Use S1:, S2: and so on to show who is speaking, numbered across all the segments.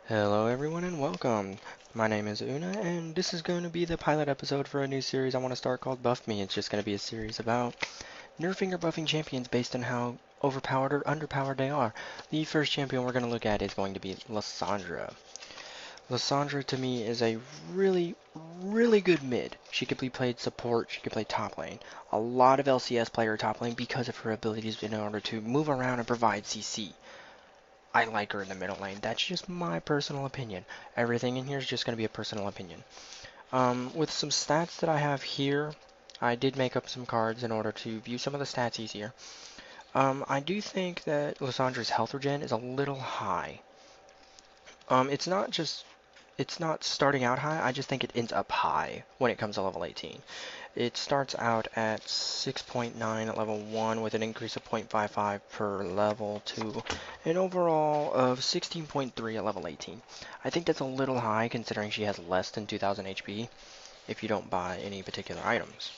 S1: Hello everyone and welcome. My name is Una and this is going to be the pilot episode for a new series I want to start called Buff Me. It's just going to be a series about nerfing or buffing champions based on how overpowered or underpowered they are. The first champion we're going to look at is going to be Lissandra. Lissandra to me is a really good mid. She could be played support, she could play top lane. A lot of LCS play her top lane because of her abilities in order to move around and provide CC. I like her in the middle lane. That's just my personal opinion. Everything in here is just going to be a personal opinion. With some stats that I have here, I did make up some cards in order to view some of the stats easier. I do think that Lissandra's health regen is a little high. It's not starting out high, I just think it ends up high when it comes to level 18. It starts out at 6.9 at level 1 with an increase of 0.55 per level to an overall of 16.3 at level 18. I think that's a little high considering she has less than 2000 HP if you don't buy any particular items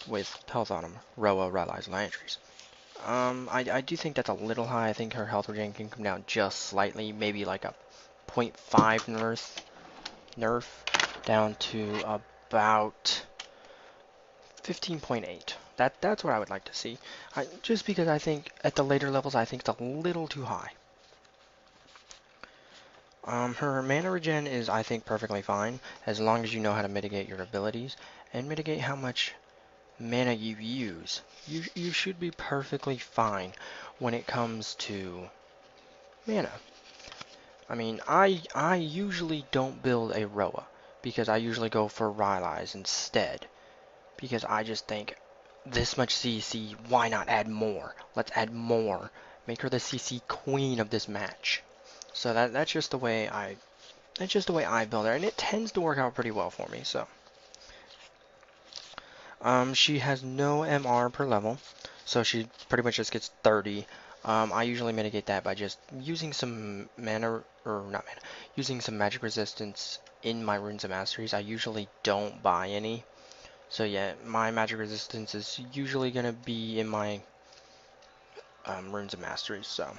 S1: with health on them, Roa, Rallies, and Lantries. I do think that's a little high. I think her health regen can come down just slightly, maybe like a 0.5 nerf down to about 15.8. That's what I would like to see. Just because I think at the later levels I think it's a little too high. Her mana regen is I think perfectly fine as long as you know how to mitigate your abilities and mitigate how much mana you use. You should be perfectly fine when it comes to mana. I mean, I usually don't build a Roa because I usually go for Rylai's instead because I just think this much CC, why not add more? Let's add more. Make her the CC queen of this match. So that's just the way I build her, and it tends to work out pretty well for me. So, she has no MR per level, so she pretty much just gets 30. I usually mitigate that by just using some mana, or not mana, using some magic resistance in my runes of masteries. I usually don't buy any. So yeah, my magic resistance is usually going to be in my runes of mastery. So,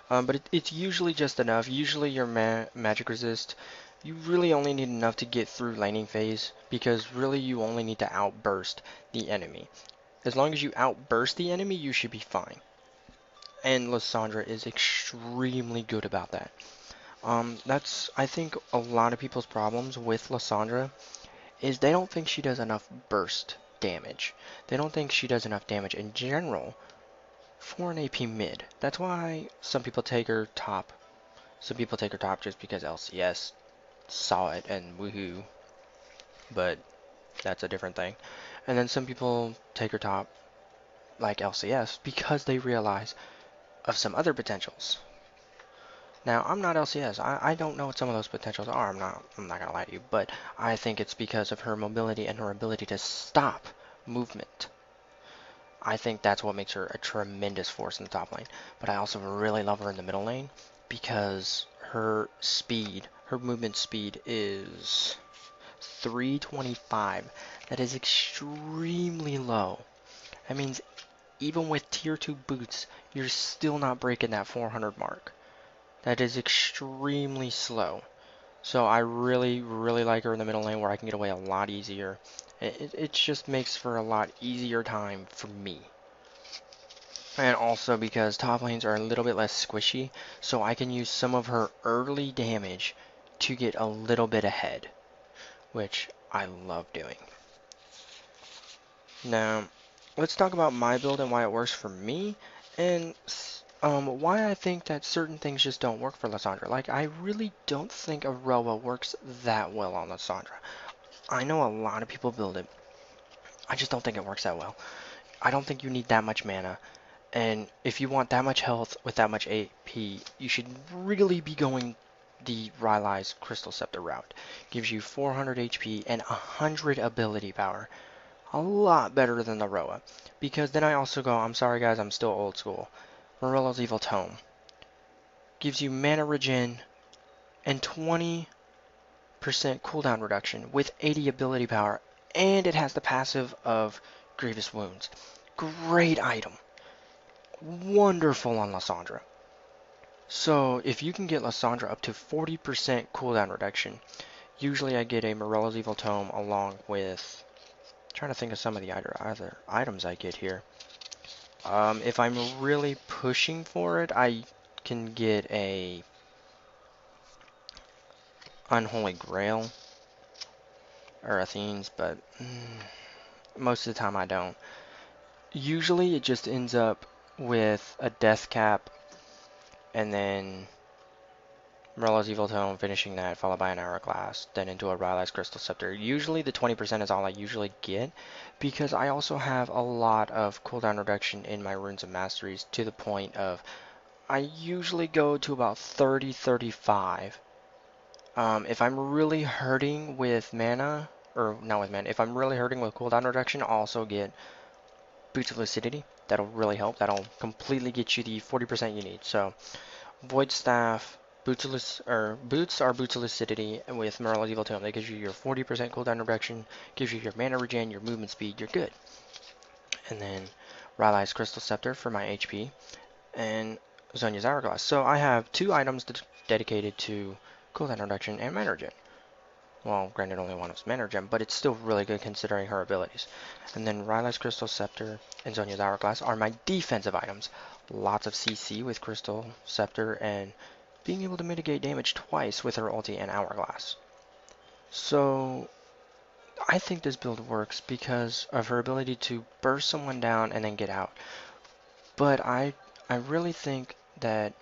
S1: but it's usually just enough. Usually your magic resist, you really only need enough to get through laning phase because really you only need to outburst the enemy. As long as you outburst the enemy, you should be fine. And Lissandra is extremely good about that. That's I think a lot of people's problems with Lissandra is they don't think she does enough burst damage. They don't think she does enough damage in general for an AP mid. That's why some people take her top. Some people take her top just because LCS saw it and woohoo. But that's a different thing. And then some people take her top like LCS because they realize of some other potentials. Now, I'm not LCS. I don't know what some of those potentials are. I'm not gonna lie to you, but I think it's because of her mobility and her ability to stop movement. I think that's what makes her a tremendous force in the top lane. But I also really love her in the middle lane because her speed, her movement speed is 325. That is extremely low. That means even with tier 2 boots, you're still not breaking that 400 mark. That is extremely slow. So I really like her in the middle lane where I can get away a lot easier. It just makes for a lot easier time for me. And also because top lanes are a little bit less squishy, so I can use some of her early damage to get a little bit ahead, which I love doing. Now, let's talk about my build and why it works for me, and why I think that certain things just don't work for Lissandra. Like, I really don't think Aroa works that well on Lissandra. I know a lot of people build it. I just don't think it works that well. I don't think you need that much mana. And if you want that much health with that much AP, you should really be going the Rylai's Crystal Scepter route. Gives you 400 HP and 100 ability power. A lot better than the Roa. Because then I also go, I'm sorry guys, I'm still old school. Morello's Evil Tome. Gives you mana regen and 20% cooldown reduction with 80 ability power. And it has the passive of Grievous Wounds. Great item. Wonderful on Lissandra. So if you can get Lissandra up to 40% cooldown reduction, usually I get a Morella's Evil Tome along with, trying to think of some of the other items I get here. If I'm really pushing for it, I can get a Unholy Grail or Athene's, but most of the time I don't. Usually it just ends up with a Death Cap and then Morella's Evil Tome, finishing that, followed by an Hourglass, then into a Rylai's Crystal Scepter. Usually the 20% is all I usually get, because I also have a lot of cooldown reduction in my Runes of Masteries, to the point of I usually go to about 30-35. If I'm really hurting with mana, or not with mana, if I'm really hurting with cooldown reduction, I'll also get Boots of Lucidity. That'll really help. That'll completely get you the 40% you need. So Void Staff, Boots are Boots of Lucidity, and with Morella's Evil Tome, that gives you your 40% cooldown reduction, gives you your mana regen, your movement speed, you're good. And then Rylai's Crystal Scepter for my HP, and Zhonya's Hourglass. So I have two items dedicated to cooldown reduction and mana regen. Well, granted only one was mana regen, but it's still really good considering her abilities. And then Rylai's Crystal Scepter and Zhonya's Hourglass are my defensive items. Lots of CC with Crystal Scepter and being able to mitigate damage twice with her ulti and Hourglass. So I think this build works because of her ability to burst someone down and then get out. But I really think that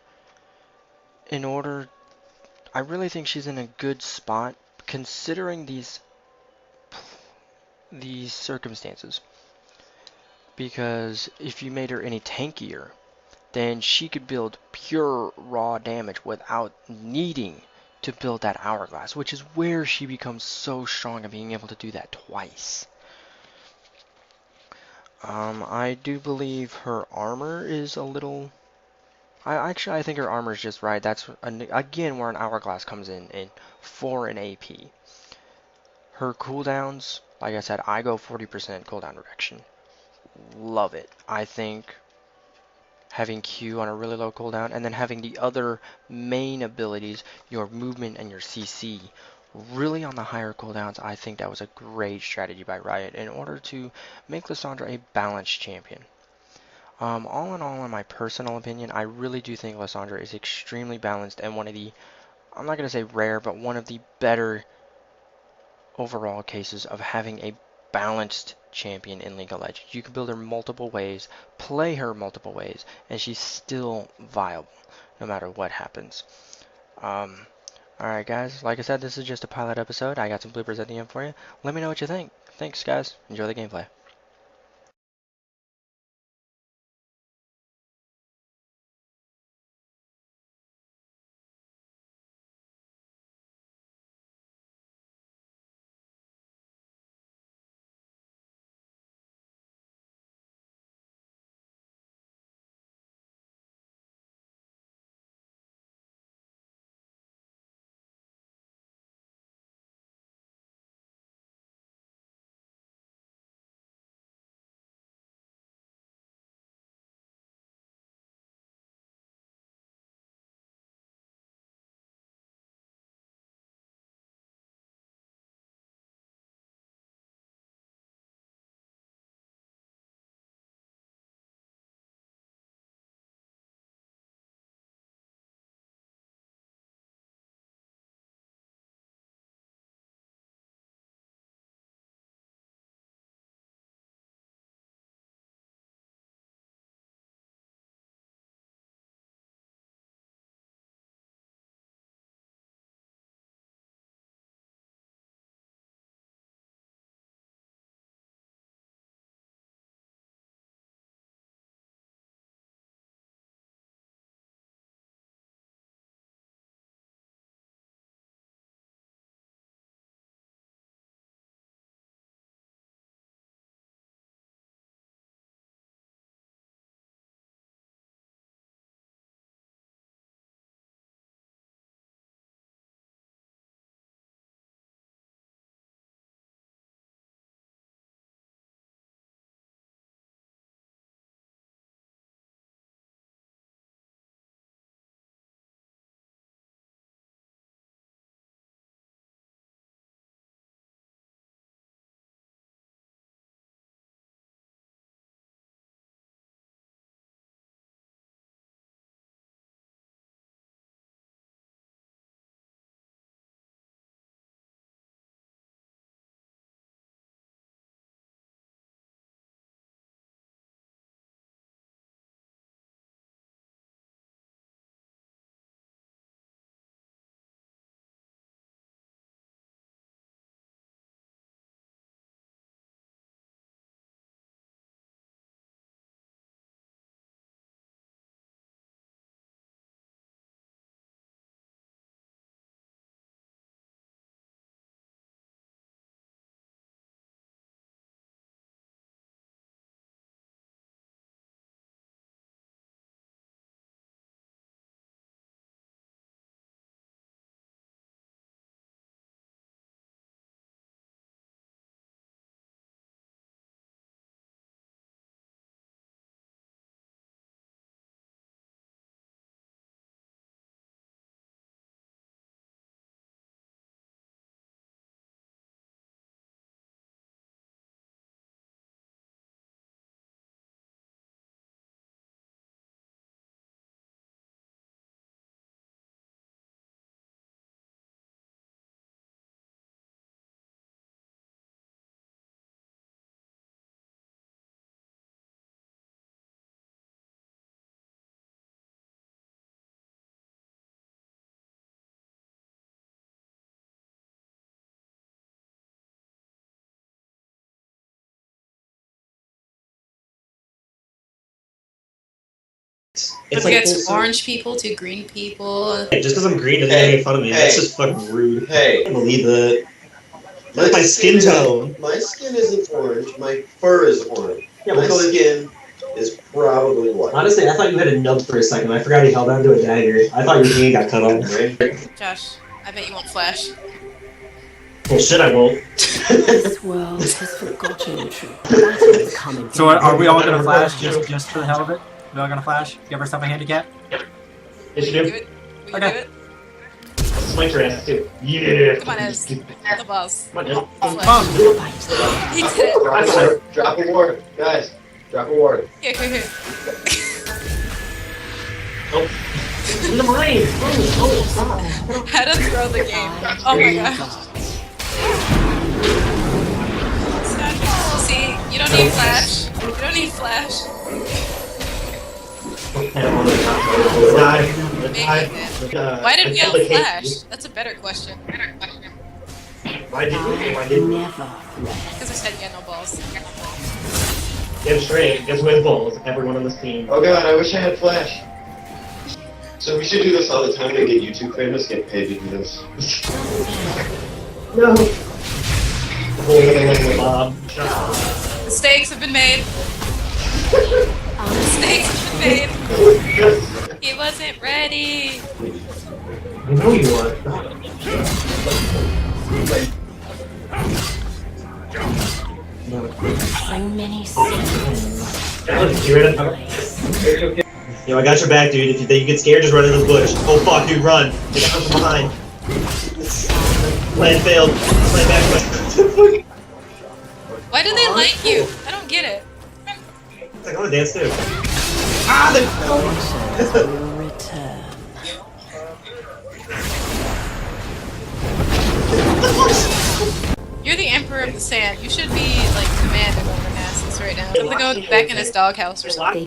S1: I really think she's in a good spot considering these circumstances. Because if you made her any tankier, then she could build pure raw damage without needing to build that Hourglass, which is where she becomes so strong at being able to do that twice. I do believe her armor is a little... I think her armor is just right. That's, again, where an Hourglass comes in 4 in AP. Her cooldowns, like I said, I go 40% cooldown reduction. Love it. I think having Q on a really low cooldown, and then having the other main abilities, your movement and your CC, really on the higher cooldowns, I think that was a great strategy by Riot in order to make Lissandra a balanced champion. All in all, in my personal opinion, I really do think Lissandra is extremely balanced and one of the, I'm not going to say rare, but one of the better overall cases of having a balanced champion in League of Legends. You can build her multiple ways, play her multiple ways, and she's still viable no matter what happens. Alright guys, like I said, this is just a pilot episode. I got some bloopers at the end for you. Let me know what you think. Thanks guys. Enjoy the gameplay.
S2: It's
S3: like
S2: gets orange people to green people.
S3: Just because I'm green doesn't make fun of me. That's just fucking rude. I can't believe that. Look at my skin tone.
S4: My skin isn't orange. My fur is orange.
S3: Yeah,
S4: my skin is probably white.
S3: Honestly, I thought you had a nub for a second. I forgot he held onto a dagger. I thought your hand got cut off.
S2: Josh, I bet you won't flash.
S3: Well, shit, I won't.
S5: This world has forgotten the truth. Battle is coming.
S6: So are we all gonna flash just for the hell of it? We all gonna flash? Give ourselves a handicap?
S3: Yes, you
S2: Do
S3: do.
S2: it. We can
S6: Okay.
S2: do it.
S3: Smite your ass, too. Yeah.
S2: Come on, Ez. The boss.
S3: Come on, now.
S2: Flash. He did it.
S4: Drop a ward, guys. Drop a ward.
S2: Here.
S3: Oh. In the mine!
S2: How to throw the game. Oh my gosh. See, you don't need flash. You don't need flash. Why did we have flash? That's a better question.
S3: Why did
S5: Never.
S2: Because I said yeah, no balls.
S3: Get straight. Guess who has balls? Everyone on this team.
S4: Oh god, I wish I had flash. So we should do this all the time to get YouTube famous, get paid to do this.
S3: No. Bob.
S2: Mistakes have been made. Mistakes have been made. He wasn't ready.
S3: I know you are.
S5: So many secrets.
S3: Yo, I got your back, dude. If you think you get scared, just run into the bush. Oh fuck, dude, run! They got from behind. Plan failed. Plan back.
S2: Why do they like you? I don't get it.
S3: It's like, I wanna dance too. Ah, they
S5: Will return.
S2: You're the Emperor of the Sand. You should be like commanding over Nasus right now. Something going back in his doghouse or something.